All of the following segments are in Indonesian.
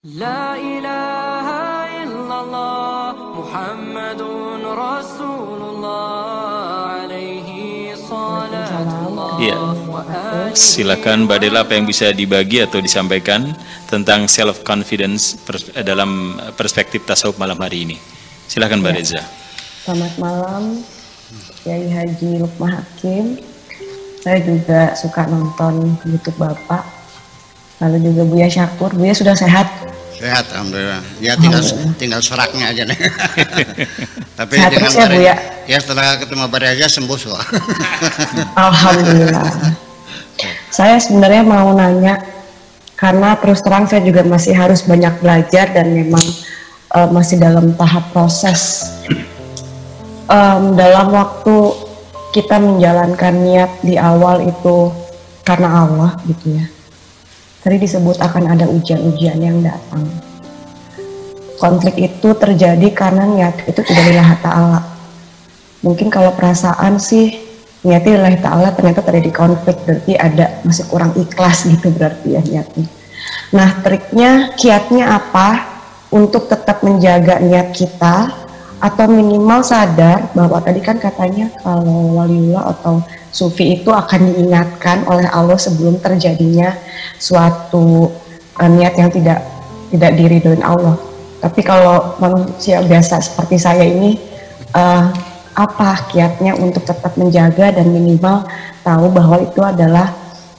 La ilaha illallah Muhammadun Rasulullah alaihi salatullah. Iya. Silakan Mbak Dela, apa yang bisa dibagi atau disampaikan tentang self confidence dalam perspektif tasawuf malam hari ini. Silakan Mbak Reza. Selamat malam, Kiai Haji Lukman Hakim. Saya juga suka nonton YouTube Bapak. Lalu juga Buya Syakur. Buya sudah sehat? Sehat, alhamdulillah. Ya tinggal seraknya aja nih. Tapi sehat terus ya, Buya? Ya setelah ketemu Pak Reza sembuh soal. Alhamdulillah. Saya sebenarnya mau nanya, karena terus terang saya juga masih harus banyak belajar dan memang masih dalam tahap proses. Dalam waktu kita menjalankan niat di awal itu karena Allah gitu ya. Tadi disebut akan ada ujian-ujian yang datang. Konflik itu terjadi karena niat itu tidak lillahi ta'ala. Mungkin kalau perasaan sih niatnya lillahi ta'ala, ternyata terjadi konflik, berarti ada masih kurang ikhlas gitu berarti ya niatnya. Nah triknya, kiatnya apa untuk tetap menjaga niat kita, atau minimal sadar bahwa tadi kan katanya kalau waliullah atau sufi itu akan diingatkan oleh Allah sebelum terjadinya suatu niat yang tidak diridhoin Allah. Tapi kalau manusia biasa seperti saya ini, apa kiatnya untuk tetap menjaga dan minimal tahu bahwa itu adalah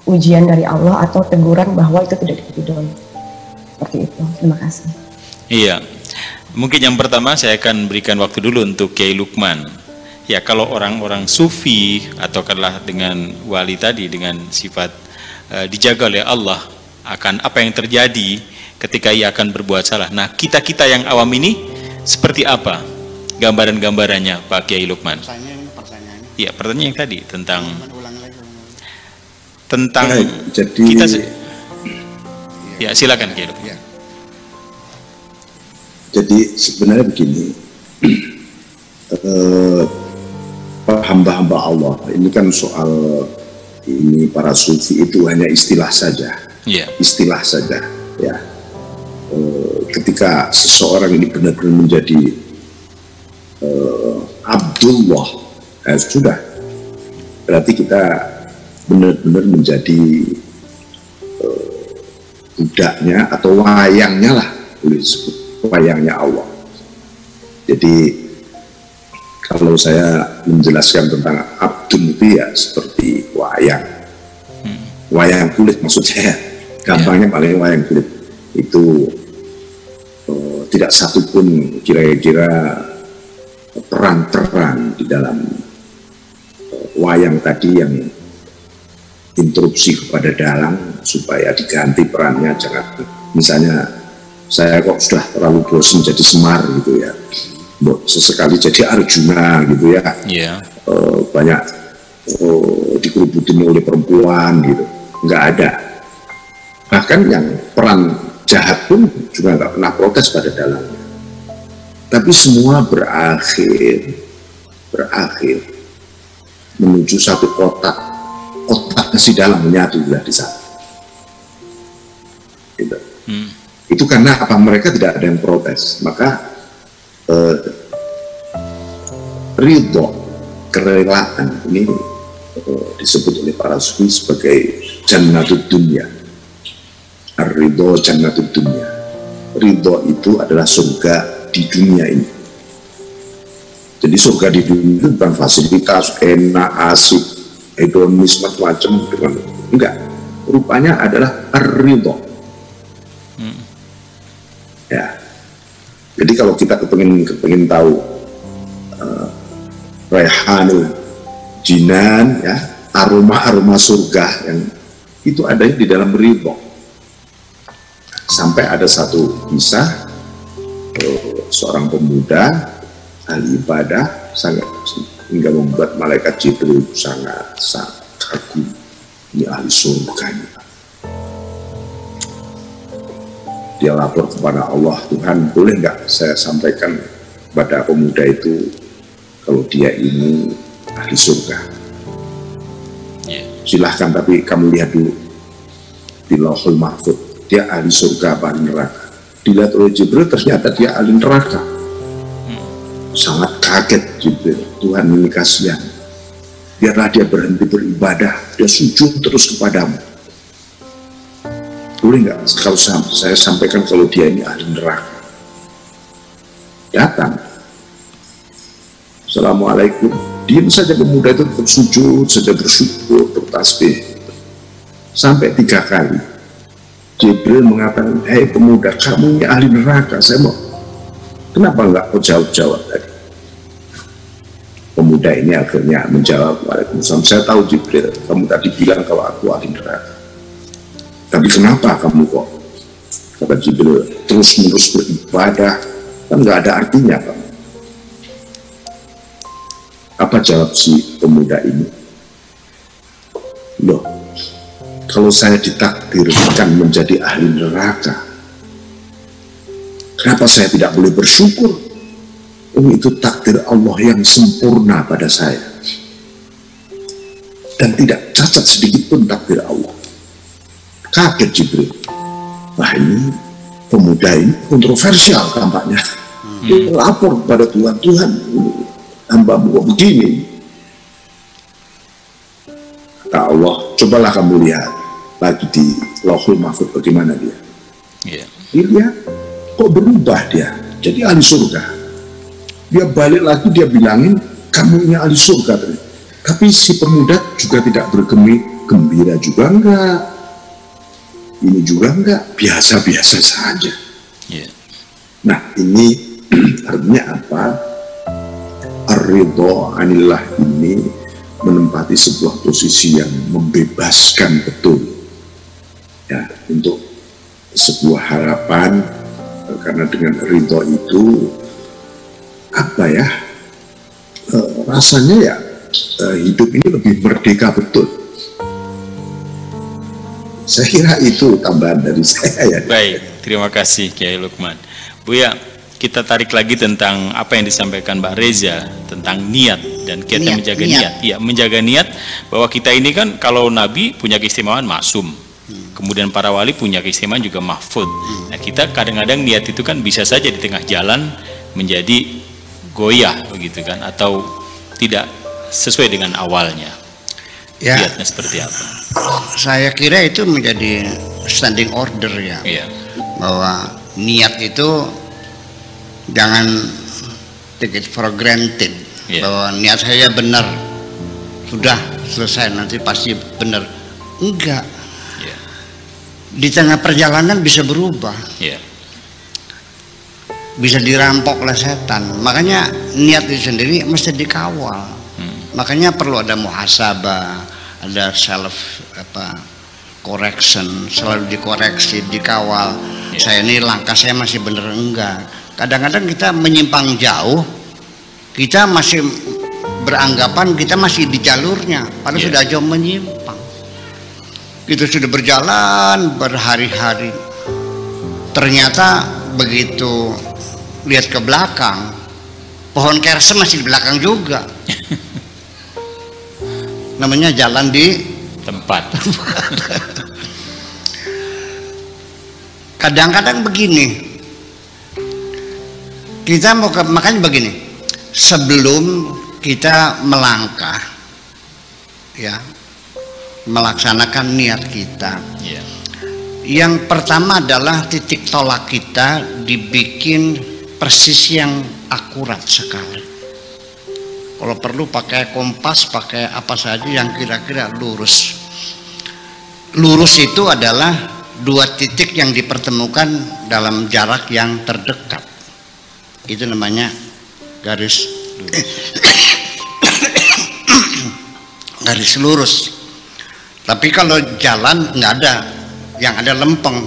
ujian dari Allah atau teguran bahwa itu tidak diridhoi. Seperti itu. Terima kasih. Iya. Mungkin yang pertama saya akan berikan waktu dulu untuk Kiai Lukman. Ya, kalau orang-orang sufi atau katakanlah dengan wali tadi dengan sifat dijaga oleh Allah akan apa yang terjadi ketika ia akan berbuat salah. Nah, kita-kita yang awam ini seperti apa gambaran-gambarannya Pak Kiai Lukman? Pertanyaannya. Iya, pertanyaan yang tadi tentang jadi kita. Ya, silakan Kiai Lukman. Ya. Jadi sebenarnya begini, hamba-hamba Allah ini kan soal ini para sufi itu hanya istilah saja, istilah saja ya. Ketika seseorang ini benar-benar menjadi Abdullah, sudah berarti kita benar-benar menjadi budaknya atau wayangnya lah, boleh disebut wayangnya Allah. Jadi kalau saya menjelaskan tentang Abdul itu ya seperti wayang, wayang kulit maksud saya, gampangnya paling wayang kulit itu tidak satupun kira-kira peran-peran di dalam wayang tadi yang interupsi kepada dalang supaya diganti perannya. Jangan misalnya saya kok sudah terlalu bosan jadi Semar gitu ya, sesekali jadi Arjuna gitu ya, banyak dikerubutin oleh perempuan gitu, nggak ada. Bahkan yang peran jahat pun juga nggak pernah protes pada dalangnya. Tapi semua berakhir menuju satu kotaknya si dalang menyatu di sana. Gitu. Itu karena apa? Mereka tidak ada yang protes, maka ridho, kerelaan ini disebut oleh para sufi sebagai jannatud dunya. Ridho jannatud dunya. Ridho itu adalah surga di dunia ini. Jadi surga di dunia itu bukan fasilitas enak, asik, hedonis macam-macam, enggak. Rupanya adalah ridho. Ya, jadi kalau kita kepengin tahu raihanul jinan ya, aroma surga yang itu ada di dalam ridho. Sampai ada satu kisah seorang pemuda ahli ibadah sangat hingga membuat malaikat Jibril sangat kagum, ini ahli surga ini. Dia lapor kepada Allah, Tuhan boleh nggak saya sampaikan pada pemuda itu kalau dia ini ahli surga? Silahkan, tapi kamu lihat dulu di Lauhul Mahfuz dia ahli surga apa neraka. dilihat oleh Jibril, ternyata dia ahli neraka. Sangat kaget Jibril, Tuhan ini kasihan, biarlah dia berhenti beribadah, dia sujud terus kepadamu. Boleh nggak kalau saya sampaikan kalau dia ini ahli neraka? Datang, Assalamualaikum, diam saja pemuda itu, tetap sujud saja, bersyukur, bertasbih sampai 3 kali. Jibril mengatakan, hei pemuda, kamu ini ahli neraka, saya mau, kenapa nggak kau jawab tadi? Pemuda ini akhirnya menjawab, Waalaikumsalam, saya tahu Jibril, kamu tadi bilang kalau aku ahli neraka, tapi kenapa kamu kok, kata Jibril, terus menerus beribadah, kan nggak ada artinya kamu. Apa jawab si pemuda ini? Loh, kalau saya ditakdirkan menjadi ahli neraka, kenapa saya tidak boleh bersyukur? Oh, itu takdir Allah yang sempurna pada saya, dan tidak cacat sedikit pun takdir Allah. Kaget Jibril. Wah, ini pemuda ini kontroversial tampaknya. Dia lapor kepada Tuhan, Tuhan, hamba-Mu kok begini. Kata Allah, cobalah kamu lihat lagi di Lauhul Mahfuz bagaimana dia. Dilihat, kok berubah dia, jadi ahli surga. Dia balik lagi, dia bilangin, kamu ini ahli surga. Tapi si pemuda juga tidak bergembira juga enggak. Ini juga enggak, biasa-biasa saja. Nah, ini artinya apa? Ar-ridho anillah ini menempati sebuah posisi yang membebaskan betul, ya, untuk sebuah harapan, karena dengan ridho itu apa ya, rasanya ya hidup ini lebih merdeka betul. Saya kira itu tambahan dari saya ya. Baik, terima kasih Kiai Lukman. Buya, kita tarik lagi tentang apa yang disampaikan Mbak Reza tentang niat dan kita menjaga niat. Ya, menjaga niat bahwa kita ini kan kalau Nabi punya keistimewaan maksum, kemudian para wali punya keistimewaan juga mahfud. Nah, kita kadang-kadang niat itu kan bisa saja di tengah jalan menjadi goyah begitu kan, atau tidak sesuai dengan awalnya. Ya, niatnya seperti apa? Saya kira itu menjadi standing order ya, bahwa niat itu jangan take it for granted, bahwa niat saya benar, sudah selesai nanti pasti benar. Enggak, di tengah perjalanan bisa berubah, bisa dirampok oleh setan. Makanya niat itu sendiri mesti dikawal. Makanya perlu ada muhasabah, ada self correction, selalu dikoreksi, dikawal. Saya ini langkah saya masih benar enggak. Kadang-kadang kita menyimpang jauh, kita masih beranggapan kita masih di jalurnya, padahal sudah jauh menyimpang. Kita sudah berjalan berhari-hari, ternyata begitu lihat ke belakang, pohon kersen masih di belakang juga. Namanya jalan di tempat. Kadang-kadang begini, kita mau makanya begini, sebelum kita melangkah, ya, melaksanakan niat kita, yang pertama adalah titik tolak kita dibikin persis yang akurat sekali. Kalau perlu pakai kompas, pakai apa saja yang kira-kira lurus. Lurus itu adalah dua titik yang dipertemukan dalam jarak yang terdekat. Itu namanya garis lurus. Garis lurus. Tapi kalau jalan nggak ada, yang ada lempeng.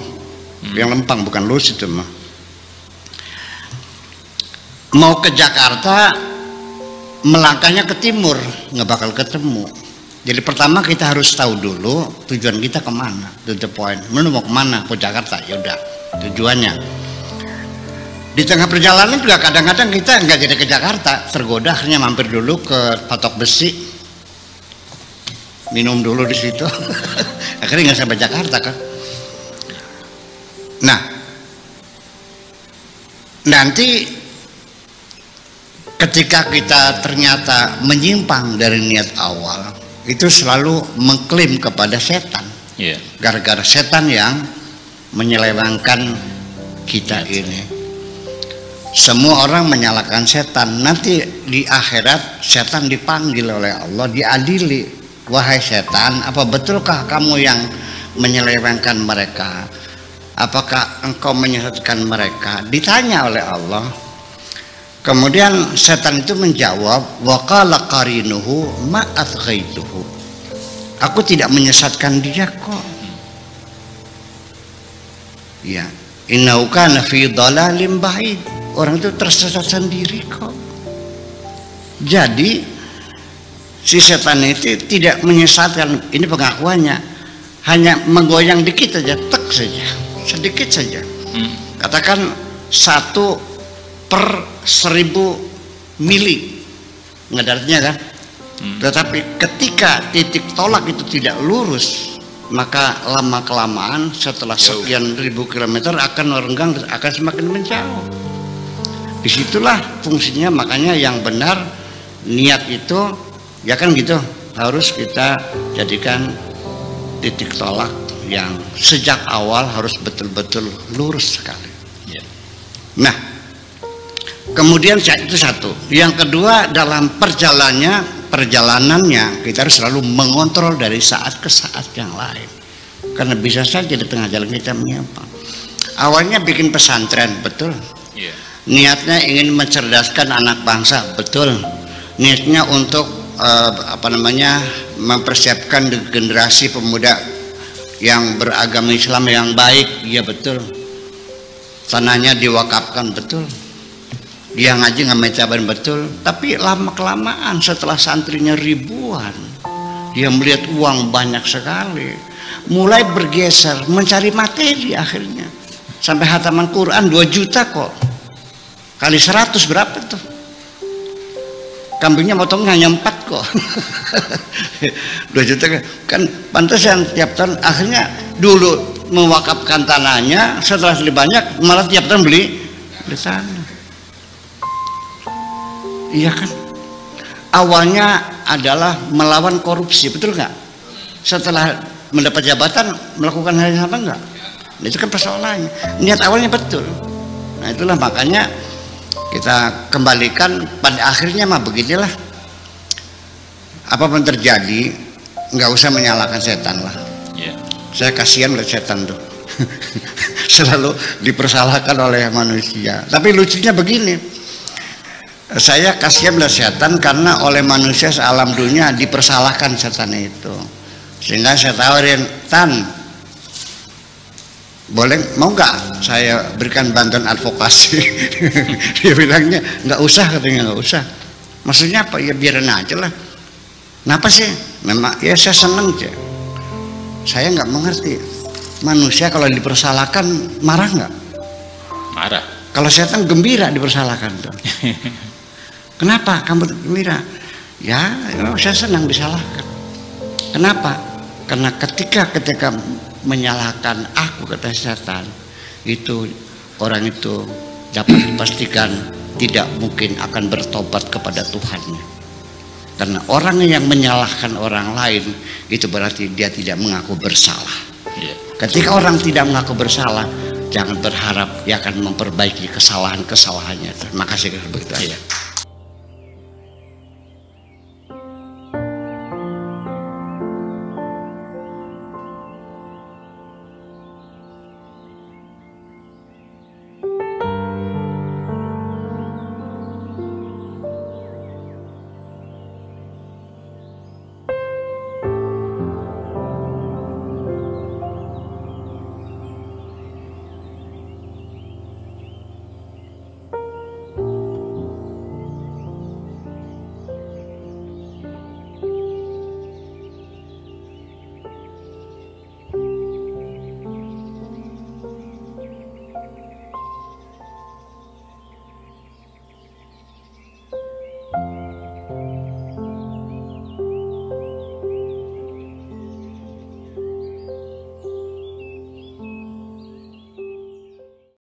Yang lempeng bukan lurus itu mah. Mau ke Jakarta, melangkahnya ke timur, nggak bakal ketemu. Jadi pertama kita harus tahu dulu tujuan kita kemana, to the point. Mana mau kemana? Ke Jakarta, yaudah tujuannya. Di tengah perjalanan juga kadang-kadang kita nggak jadi ke Jakarta, tergoda akhirnya mampir dulu ke Patok Besi, minum dulu di situ, akhirnya nggak sampai Jakarta kan. Nah, nanti ketika kita ternyata menyimpang dari niat awal, itu selalu mengklaim kepada setan. Gara-gara setan yang menyelewengkan kita ini. Semua orang menyalahkan setan. Nanti di akhirat setan dipanggil oleh Allah, diadili. Wahai setan, apa betulkah kamu yang menyelewengkan mereka? Apakah engkau menyesatkan mereka? Ditanya oleh Allah. Kemudian setan itu menjawab, wa qala qarinuhu ma athghaituhu. Aku tidak menyesatkan dia kok. Ya, innahu kana fi dhalalim ba'id. Orang itu tersesat sendiri kok. Jadi si setan itu tidak menyesatkan, ini pengakuannya, hanya menggoyang dikit saja, tek saja, sedikit saja. Katakan 1/1000 mili ngedaratnya kan. Tetapi ketika titik tolak itu tidak lurus, maka lama kelamaan setelah sekian ribu kilometer akan renggang, akan semakin menjauh. Disitulah fungsinya. Makanya yang benar niat itu ya kan gitu, harus kita jadikan titik tolak yang sejak awal harus betul-betul lurus sekali. Nah, kemudian itu satu. Yang kedua, dalam perjalanannya kita harus selalu mengontrol dari saat ke saat yang lain, karena bisa saja di tengah jalan kita menyimpang. Awalnya bikin pesantren, betul. Niatnya ingin mencerdaskan anak bangsa, betul. Niatnya untuk mempersiapkan generasi pemuda yang beragama Islam yang baik, ya betul. Tanahnya diwakafkan, betul. Dia ngaji nggak mencabar, betul. Tapi lama kelamaan setelah santrinya ribuan, dia melihat uang banyak sekali, mulai bergeser mencari materi. Akhirnya sampai hataman Quran 2 juta kok, kali 100 berapa tuh? Kambingnya motongnya hanya 4 kok. 2 juta kan pantesan tiap tahun. Akhirnya dulu mewakafkan tanahnya, setelah lebih banyak malah tiap tahun beli tanah. Iya kan? Awalnya adalah melawan korupsi, betul nggak? Setelah mendapat jabatan melakukan hal yang sama nggak? Nah, itu kan persoalannya. Niat awalnya betul. Nah, itulah makanya kita kembalikan pada akhirnya mah beginilah. Apapun terjadi nggak usah menyalahkan setan lah. Saya kasihan melihat setan tuh. Selalu dipersalahkan oleh manusia. Tapi lucunya begini, saya kasihan melihat setan karena oleh manusia sealam dunia dipersalahkan setan itu. Sehingga saya tawarin, Tan, boleh, mau nggak saya berikan bantuan advokasi? Dia bilangnya nggak usah, katanya nggak usah. Maksudnya apa? Ya biarin aja lah. Kenapa sih? Memang ya saya seneng aja. Saya nggak mengerti, manusia kalau dipersalahkan marah nggak? Marah. Kalau setan gembira dipersalahkan tuh. Kenapa kamu gembira? Ya, saya senang disalahkan. Kenapa? Karena ketika menyalahkan aku, kata setan, itu orang itu dapat dipastikan tidak mungkin akan bertobat kepada Tuhannya. Karena orang yang menyalahkan orang lain itu berarti dia tidak mengaku bersalah. Ketika orang tidak mengaku bersalah, jangan berharap dia akan memperbaiki kesalahan-kesalahannya. Terima kasih begitu aja.